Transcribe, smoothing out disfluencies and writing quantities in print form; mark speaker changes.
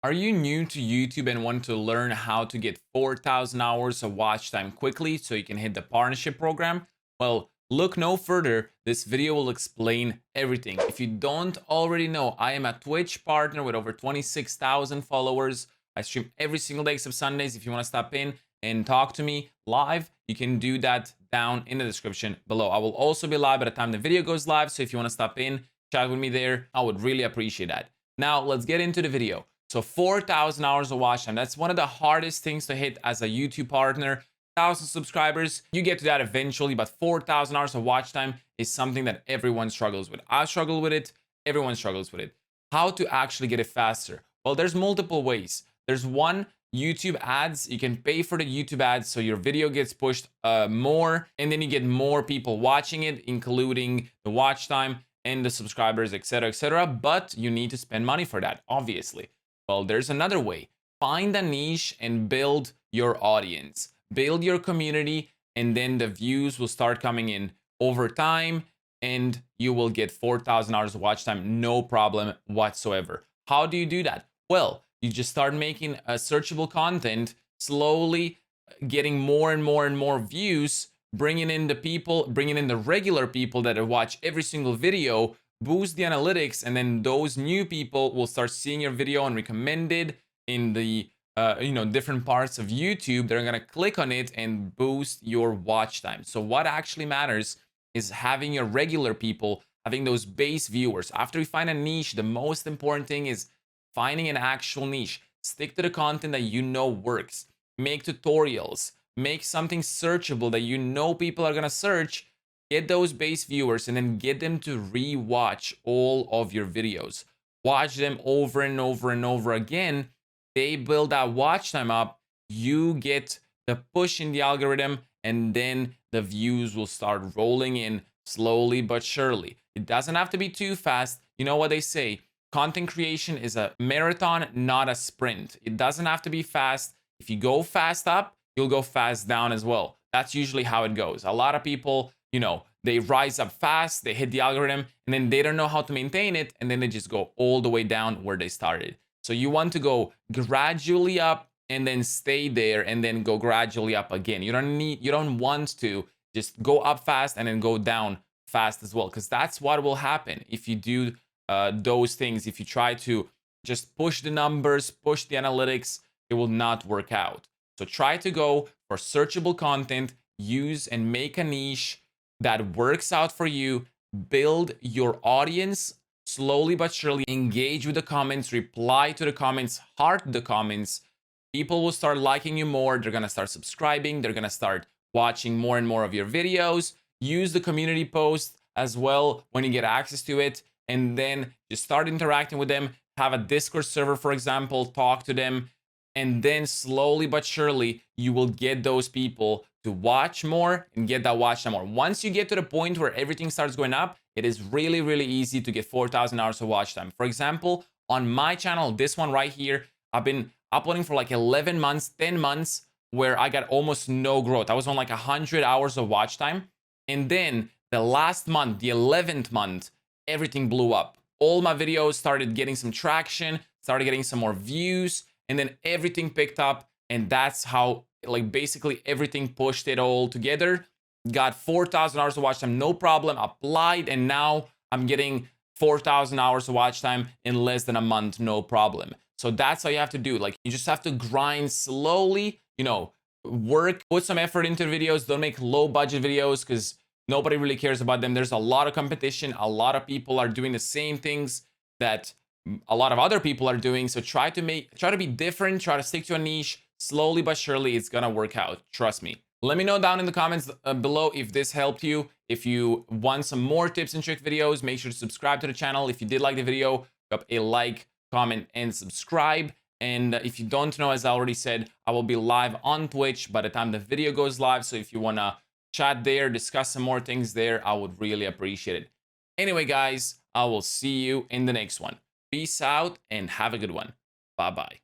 Speaker 1: Are you new to YouTube and want to learn how to get 4,000 hours of watch time quickly so you can hit the partnership program? Well, look no further. This video will explain everything. If you don't already know, I am a Twitch partner with over 26,000 followers. I stream every single day except Sundays. If you want to stop in and talk to me live, you can do that down in the description below. I will also be live by the time the video goes live. So if you want to stop in, chat with me there, I would really appreciate that. Now, let's get into the video. So 4,000 hours of watch time. That's one of the hardest things to hit as a YouTube partner. 1,000 subscribers, you get to that eventually, but 4,000 hours of watch time is something that everyone struggles with. I struggle with it. Everyone struggles with it. How to actually get it faster? Well, there's multiple ways. There's one, YouTube ads. You can pay for the YouTube ads so your video gets pushed more, and then you get more people watching it, including the watch time and the subscribers, etc., but you need to spend money for that, obviously. Well, there's another way. Find a niche and build your audience. Build your community, and then the views will start coming in over time, and you will get 4,000 hours of watch time, no problem whatsoever. How do you do that? Well, you just start making a searchable content, slowly getting more and more and more views, bringing in the regular people that watch every single video, boost the analytics, and then those new people will start seeing your video and recommended in the different parts of YouTube. They're gonna click on it and boost your watch time. So what actually matters is having your regular people, having those base viewers. After you find a niche, the most important thing is finding an actual niche. Stick to the content that you know works. Make tutorials, make something searchable that you know people are gonna search. Get those base viewers and then get them to re-watch all of your videos. Watch them over and over and over again. They build that watch time up. You get the push in the algorithm, and then the views will start rolling in slowly but surely. It doesn't have to be too fast. You know what they say? Content creation is a marathon, not a sprint. It doesn't have to be fast. If you go fast up, you'll go fast down as well. That's usually how it goes. A lot of people, they rise up fast, they hit the algorithm, and then they don't know how to maintain it, and then they just go all the way down where they started. So you want to go gradually up and then stay there and then go gradually up again. You don't want to just go up fast and then go down fast as well, because that's what will happen if you do those things. If you try to just push the numbers, push the analytics, it will not work out. So try to go for searchable content, use and make a niche that works out for you, build your audience slowly but surely, engage with the comments, reply to the comments, heart the comments. People will start liking you more. They're going to start subscribing. They're going to start watching more and more of your videos. Use the community post as well when you get access to it, and then just start interacting with them. Have a Discord server, for example, talk to them, and then slowly but surely you will get those people to watch more and get that watch time more. Once you get to the point where everything starts going up, it is really, really easy to get 4,000 hours of watch time. For example, on my channel, this one right here, I've been uploading for like 11 months, 10 months, where I got almost no growth. I was on like 100 hours of watch time. And then the last month, the 11th month, everything blew up. All my videos started getting some traction, started getting some more views, and then everything picked up. And that's how, like, basically everything pushed it all together. Got 4,000 hours of watch time, no problem, applied, and now I'm getting 4,000 hours of watch time in less than a month, no problem. So that's how you have to do. Like, you just have to grind slowly, work, put some effort into videos. Don't make low budget videos because nobody really cares about them. There's a lot of competition. A lot of people are doing the same things that a lot of other people are doing. So try to be different, try to stick to a niche. Slowly but surely, it's gonna work out. Trust me. Let me know down in the comments below if this helped you. If you want some more tips and trick videos, make sure to subscribe to the channel. If you did like the video, drop a like, comment, and subscribe. And if you don't know, as I already said, I will be live on Twitch by the time the video goes live. So if you wanna chat there, discuss some more things there, I would really appreciate it. Anyway, guys, I will see you in the next one. Peace out and have a good one. Bye-bye.